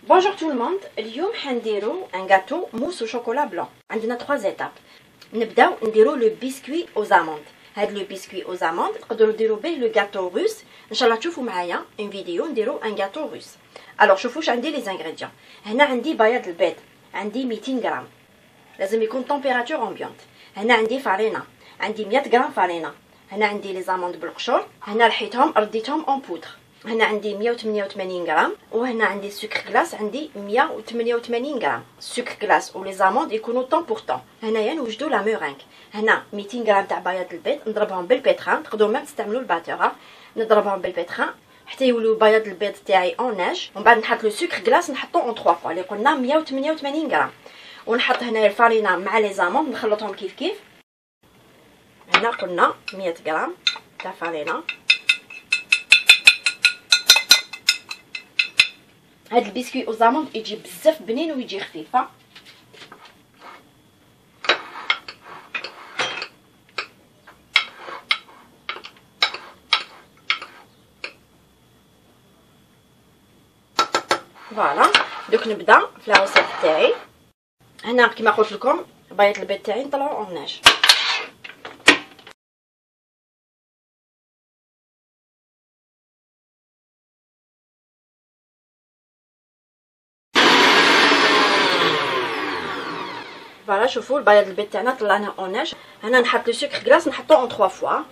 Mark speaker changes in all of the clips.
Speaker 1: Bonjour tout le monde. اليوم حنديرو ان gâteau mousse au chocolat blanc. عندنا 3 étapes. نبداو نديرو لو بسكوي aux amandes. هاد لو بسكوي aux amandes تقدروا ديروا به لو gâteau russe. ان شاء الله تشوفوا معايا ان فيديو نديرو ان gâteau russe. الوغ شوفوا واش عندي لي زانغريديون. هنا عندي بياض البيض، عندي 200 غرام، لازم يكون طومبيراتور امبيونت. هنا عندي فارينه، عندي 100 غرام فارينه. هنا عندي لي زاموند بالقشور، هنا رحيتهم رديتهم اون بودر. هنا عندي 188 غرام، وهنا عندي سكر كلاص عندي 188 غرام. السكر كلاص ولي زاموند يكونوا طون بور طون. هنايا نوجدوا لا مورينغ. هنا 200 غرام تاع بياض البيض نضربهم بالبيتران، تقدروا ميم تستعملوا الباتور، نضربهم بالبيتران حتى يولوا بياض البيض تاعي اون ناج. ومن بعد نحط لو سكر كلاص نحطو اون 3 فوا اللي قلنا 188 غرام، ونحط هنايا الفارينه مع لي زاموند نخلطهم كيف كيف. هنا قلنا 100 غرام تاع فارينه. هاد البسكوي او زاموند يجي بزاف بنين ويجي خفيف. فوالا دوك نبدا في لاوسيت تاعي. هنا كيما قلت لكم بياض البيض تاعي نطلعو اوناج. فوالا شوفوا البياض البيض تاعنا طلعناه اوناج. هنا نحط لو سكر كلاص نحطو اون 3 فوا.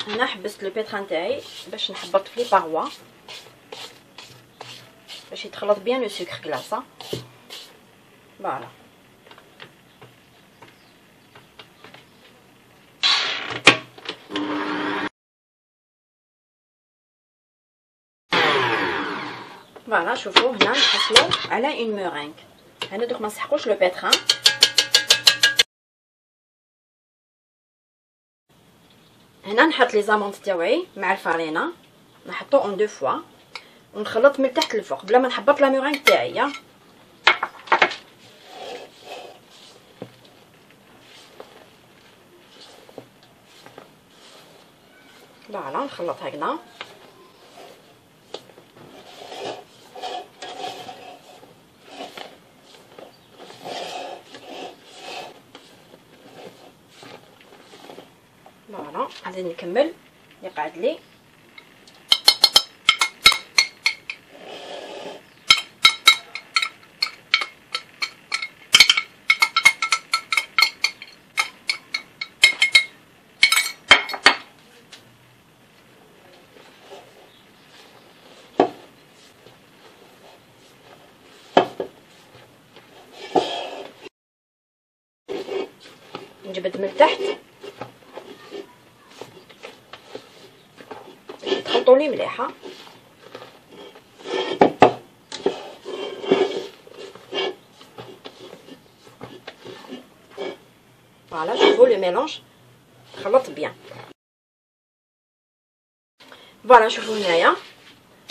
Speaker 1: هنا حبست لو بيتران تاعي باش نحبط في لي باروا باش يتخلط بيان لو سكر كلاص. فوالا فوالا شوفوا هنا نحصلو على اون مورينغ. هنا دوك ما نسحقوش لو بيتران. هنا نحط لي زاموند تاوعي مع الفارينه نحطو اون 2 فوا ونخلط من تحت للفوق بلا ما نحبط لا مورينغ تاعي. فوالا نخلط هكذا. فوالا نزيد نكمل اللي قاعد لي. نجبد من تحت تخلطولي مليحه. فوالا شوفوا لو ميلونج خلط بيان. فوالا شوفوا هنايا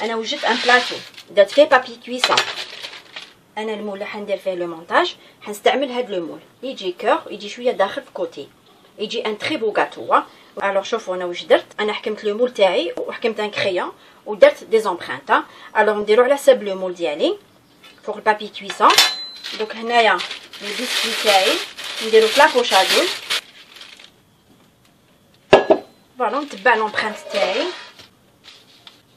Speaker 1: انا وجدت ان بلاطو درت فيه بابي كويسون. انا المول اللي حندير فيه لو مونتاج حنستعمل هاد لو مول يجي كور يجي شويه داخل في كوتي، يجي ان تري بو غاتو. الوغ شوفوا انا واش درت. انا حكمت لو مول تاعي وحكمت ان كريون ودرت دي زومبرانت. الوغ نديرو على حساب لو مول ديالي فوق البابي كويسون. دوك هنايا البسكوي تاعي نديرو في لاكوشادول فوالا نتبع لومبرانت تاعي،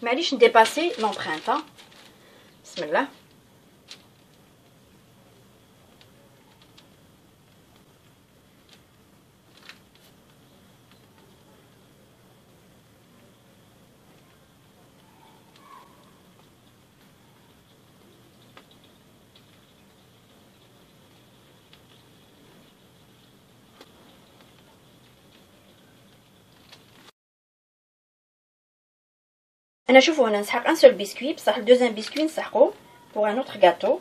Speaker 1: معليش نديباسي لومبرانت. بسم الله. انا شوفوا هنا نسحق ان سول بسكوي، بصح الدوزيام بسكوي نسحقو بوغ ان اوتر غاتو.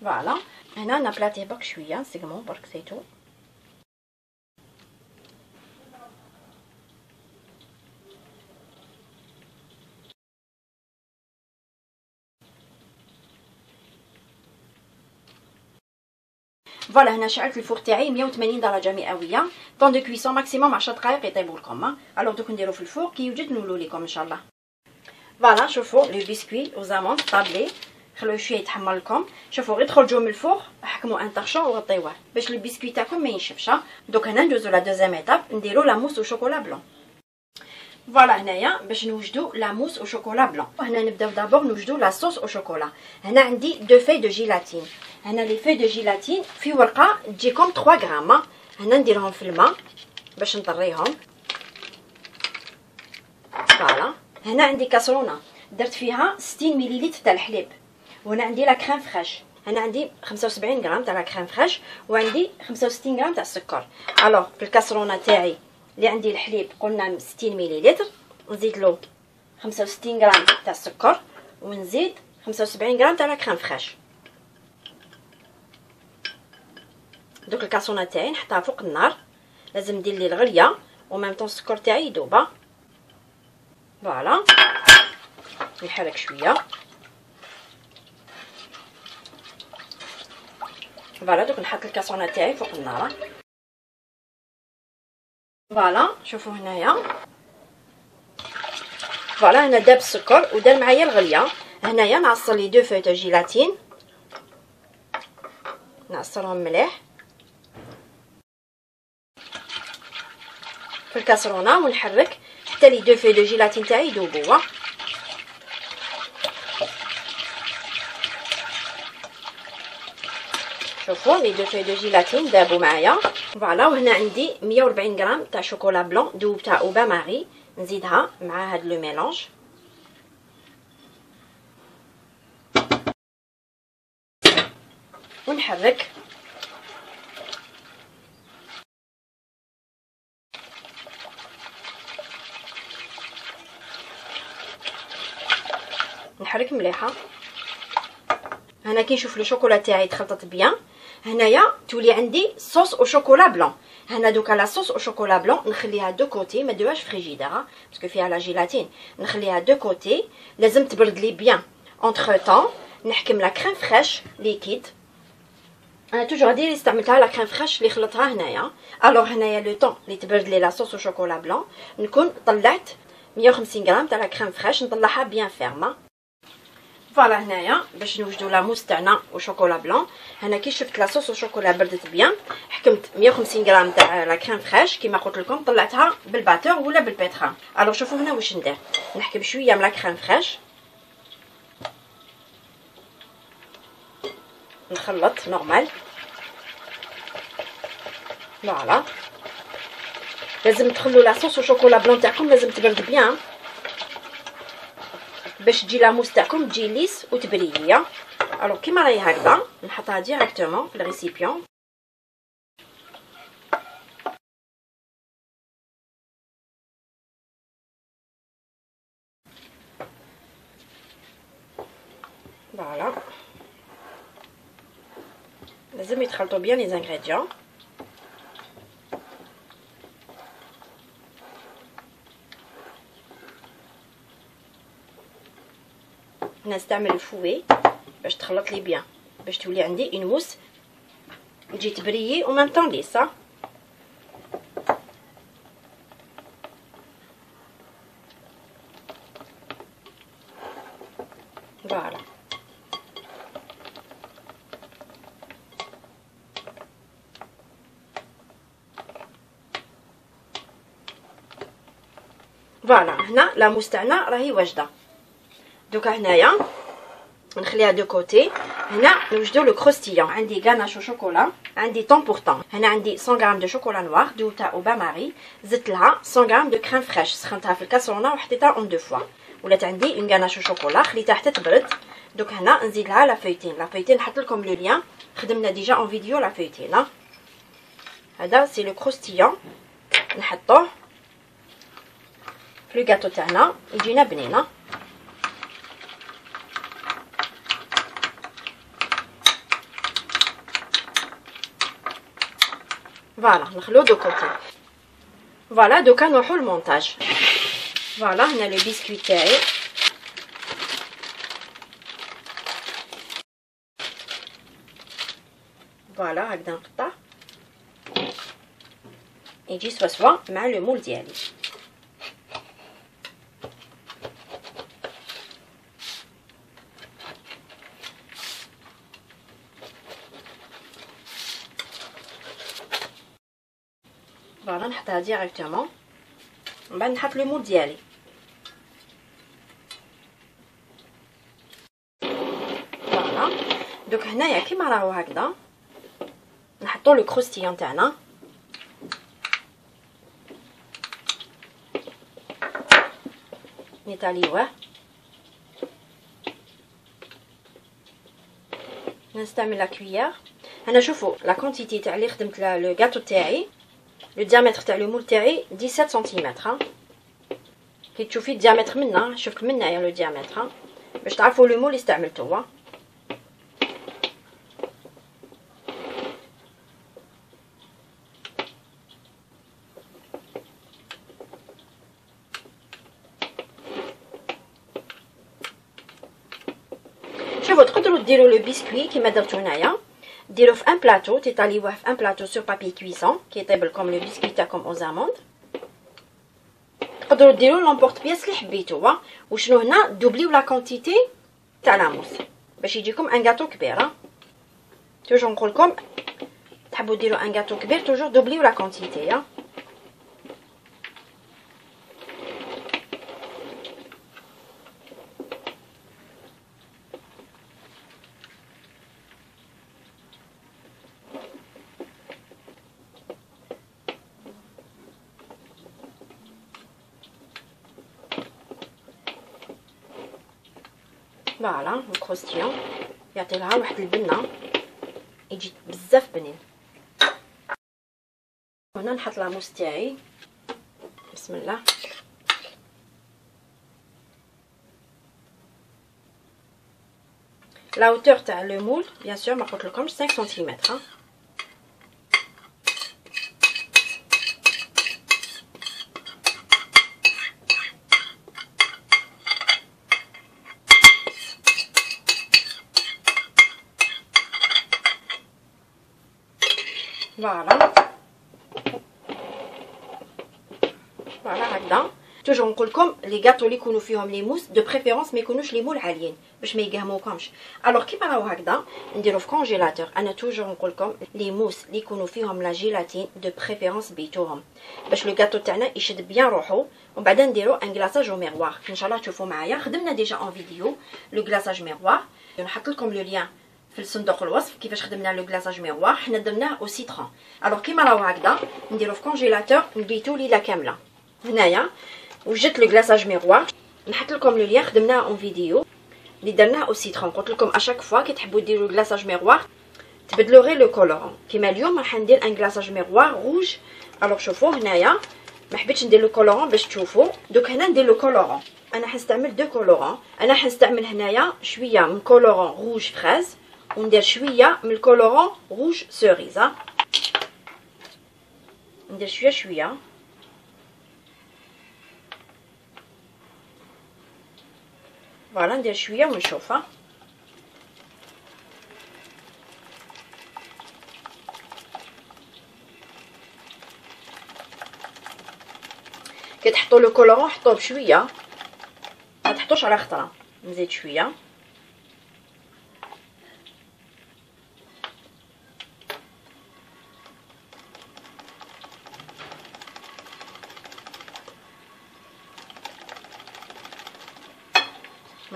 Speaker 1: فوالا هنا نابلاتيه برك شويه سيغمون برك سيتو. فوالا هنا شعلت الفور تاعي 180 درجه مئويه، طون دو كويسون ماكسيموم 10 دقائق يطيبوا لكم. الوغ دوك نديرو في الفور كي يوجد نولو لكم ان شاء الله. فوالا شوفوا لو بسكوي او زاموند طابلي، خلوه شويه يتحمر لكم. شوفوا غير تخرجوا من الفور حكموا ان طرشون وغطيوه باش البسكوي تاعكم ما ينشفش. دوك هنا ندوزو لا دوزيام ايتاب، نديرو لا موس او شوكولا بلون. فوالا هنايا باش نوجدو لا موس او شوكولا بلون، هنا نبداو دابور نوجدو لا صوص او شوكولا. هنا عندي دو في دو جيلاتين، هنا لي في دو جيلاتين في ورقه تجيكم 3 غرام. هنا نديرهم في الماء باش نطريهم. فوالا هنا عندي كاسرونه درت فيها 60 مليلتر تاع الحليب، وهنا عندي لا كريم فريش، هنا عندي 75 غرام تاع لا كريم فريش، وعندي 65 غرام تاع السكر. الوغ في الكاسرونه تاعي اللي عندي الحليب قلنا 60 مليلتر، نزيد له 65 غرام تاع السكر، ونزيد 75 غرام تاع لا كريم فريش. دوك الكاسرونه تاعي نحطها فوق النار، لازم ندير لي الغليه وميم طون السكر تاعي يذوب. فوالا نحرك شويه. فوالا دوك نحط الكاسرونه تاعي فوق النار. فوالا شوفوا هنايا، فوالا هنا داب السكر ودار معايا الغليه. هنايا نعصر لي دو فوي دو جيلاتين، نعصرهم مليح في الكاسرونه ونحرك حتى لي دو فوي دو جيلاتين تاعي يذوبوا. شوفوا لي دو فوي دو جيلاتين دابوا معايا. فوالا وهنا عندي 140 غرام تاع شوكولا بلون دوب تاع او بان ماري، نزيدها مع هاد لو ميلونج. ونحرك. نحرك مليحه. هنا كي نشوف لو شوكولا تاعي تخلطت بيان، هنايا تولي عندي صوص او شوكولا بلون. هنا دوكا لا صوص او شوكولا بلون نخليها دو كوتي، ما نديرهاش فريجيدير باسكو فيها لا جيلاتين، نخليها دو كوتي. لازم تبرد لي بيان. اونتر طون نحكم لا كريم فريش ليكيد. انا توجور هادي اللي استعملتها لا كريم فريش اللي خلطتها هنايا. الوغ هنايا لو طون اللي تبرد لي لا صوص او شوكولا بلون نكون طلعت 150 غرام تاع لا كريم فريش، نطلعها بيان فيرما. فوالا هنايا باش نوجدو لا موس تاعنا وشوكولا بلون. هنا كي شفت لا صوص وشوكولا بردت بيان، حكمت 150 غرام تاع لا كريم فريش كيما قلت لكم، طلعتها بالباتور ولا بالبيترا. الوغ شوفوا هنا واش ندير، نحكم شويه من لا كريم فريش، نخلط نورمال. فوالا لازم تخلوا لا صوص وشوكولا بلون تاعكم لازم تبرد بيان باش تجي لا موس تاعكم تجي ليس وتبرييه. الوغ كيما راهي هكذا نحطها ديريكتومون في الريسيبيون. فوالا لازم يتخلطوا بيان لي زانغريديون. نستعمل الفوي باش تخلط لي بيان، باش تولي عندي اون موس تجي تبريي او ميم طون ليسا. فوالا. فوالا هنا لا موس تاعنا راهي واجده. دوكا هنايا نخليها دو كوتي. هنا نوجدو لو كروستيون. عندي غاناش شوكولا، عندي طون بور طون. هنا عندي 100 غرام دو شوكولا نوار دوتها او با ماري، زدت لها 100 غرام دو كريم فريش، سخنتها في الكاسرونه وحطيتها اون دو فوا. ولات عندي اون غاناش شوكولا خليتها حتى تبرد. دوك هنا نزيد لها لا فيوتين. لا فيوتين نحط لكم لو لين، خدمنا ديجا اون فيديو لا فيوتين. هذا سي لو كروستيون، نحطوه في لو غاتو تاعنا يجينا بنينه. فوالا نخلو دو كوتي. فوالا دوكا نروحو للمونتاج. فوالا هنا لو بيسكوي تاعي. فوالا هكذا نقطع يجي سوا مع لو مول ديالي. فوالا نحطها ديريكتومون، من بعد نحط لو مول ديالي. فوالا دوك هنايا كيما راهو هكذا نحطو لو كروستيون تاعنا. نيطاليوه، نستعمل لا كويير. انا شوفوا لا كونتيتي تاع اللي خدمت لو غاتو تاعي، لو ديامتر تاع لو مول تاعي 17 سنتيمتر. كي تشوفي الديامتر منا، شوف منايا لو ديامتر باش تعرفوا لو مول اللي استعملته. شوفوا تقدروا ديروا لو بيسكوي كيما درتو هنايا، ديروه في ان بلاطو، تيطاليوه في ان بلاطو سور بابي كويسون كي يطيب لكم لو بيسكوي تاعكم او زاموند. تقدروا ديروا لومبورط بياس اللي حبيتو. وشنو هنا دوبليو لا كونتيتي تاع لاموس باش يجيكم ان غاتو كبير. توجور نقول لكم تحبوا ديروا ان غاتو كبير توجور دوبليو لا كونتيتي. فوالا الكروستيون يعطي لها واحد البنه، يجي بزاف بنين. هنا نحط لاموس تاعي، بسم الله. لا هوتور تاع لو مول بيان سور ما قلت لكمش 5 سنتيمتر. فوالا فوالا هكذا. توجور نقول لكم لي غاتو اللي يكونوا فيهم لي موس دو بريفيرونس ما يكونوش لي مول عاليين باش ما يقهموكمش. الوغ كيما راهو هكذا نديرو في كونجيلاتور. انا توجور نقول لكم لي موس اللي يكونوا فيهم لا جيلاتين دو بريفيرونس بيتوهم باش لو غاتو تاعنا يشد بيان روحو. ومن بعد نديرو ان غلاصاج او ميروار. ان شاء الله تشوفوا معايا خدمنا ديجا اون فيديو لو غلاصاج ميروار. نحط لكم لو لين في الصندوق الوصف كيفاش خدمنا لو غلاصاج ميروار. حنا درناه او سيترون. الوغ كيما راهو هكذا نديرو في كونجيلاتور نبيتو ليله كامله. هنايا وجدت لو غلاصاج ميروار، نحط لكم لو لين خدمناه اون فيديو اللي درناه او سيترون. قلت لكم اشاك فوا كي تحبوا ديروا غلاصاج ميروار تبدلوا غير لو كولورون. كيما اليوم راح ندير ان غلاصاج ميروار روج. الوغ شوفوا هنايا ما حبيتش ندير لو كولورون باش تشوفوا. دوك هنا ندير لو كولورون. انا حنستعمل دو كولورون. انا حنستعمل هنايا شويه من كولورون روج فريز وندير شويه من الكولورون روج سوريز. ندير شويه فوالا. ندير شويه ونشوفها. كي تحطوا لو كولورون حطوه بشويه، ما تحطوش على خطره. نزيد شويه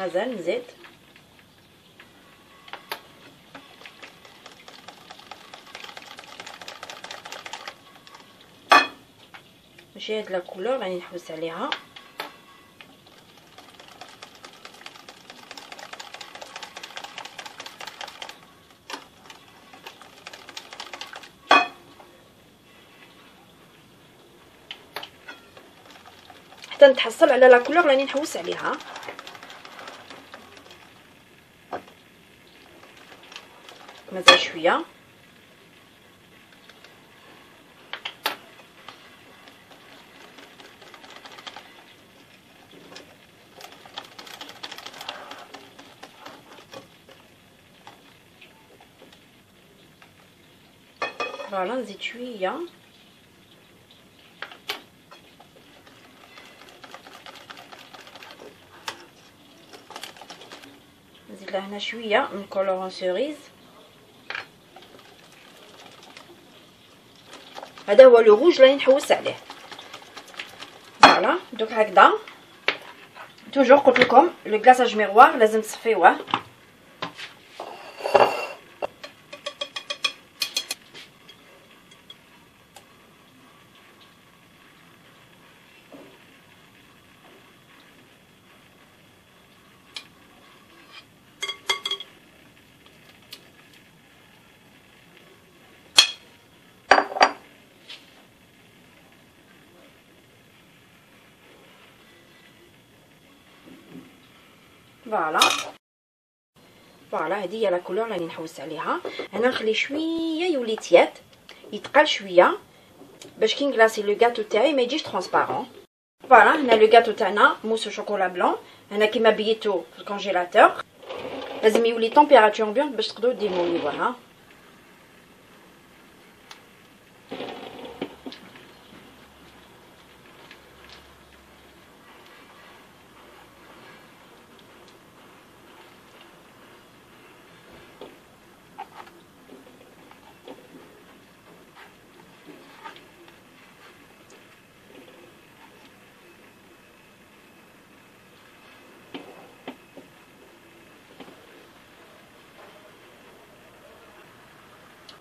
Speaker 1: مازال نزيد. ماشي هاد لا كولور راني نحوس عليها. حتى نتحصل على لا كولور راني نحوس عليها. مازال شويه. فوالا نزيد شويه. نزيد لهنا شويه من كولورون سيريز. هذا هو لو روج راني نحوس عليه. فوالا دوك هكذا. توجور قلت لكم لو كلاصاج ميغوار لازم تصفيوه. فوالا هذه هي لا كولور راني نحوس عليها. هنا نخلي شويه يولي تياد يتقل شويه باش كي نغلاسي لو غاتو تاعي ما يجيش ترونسبارون. فوالا هنا لو غاتو تاعنا موس شوكولا بلون. هنا كيما بيتو في الكونجيلاتور لازم يولي طومبيراتور امبيونط باش تقدروا ديموليوها.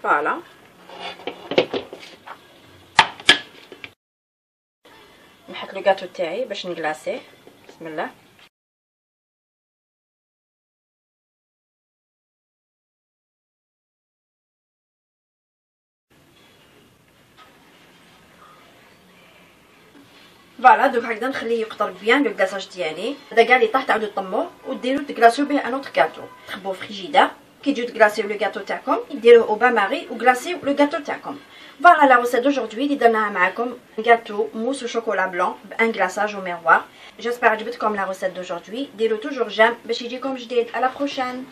Speaker 1: فوالا نحط لو غاتو تاعي باش نغلاسيه. بسم الله. فوالا دوك هكذا نخليه يقطر بيان لو كلاصاج ديالي. هذا كاع اللي طاح تعاودو طموه وديروا تكلاسيو به ان اوتر كاتو. تخبوه في فريجيدار كي تجيو تكلاسيو لو غاتو تاعكم ديروه او با ماري وكلاسيو لو غاتو تاعكم. فوالا لا روسيت دوجوردي اللي درناها معاكم غاتو موس شوكولا بلون بان كلاصاج او ميروار. جيسبر عجبتكم لا روسيت دوجوردي. ديروا توجور جيم باش يجيكم جديد. على بروشين.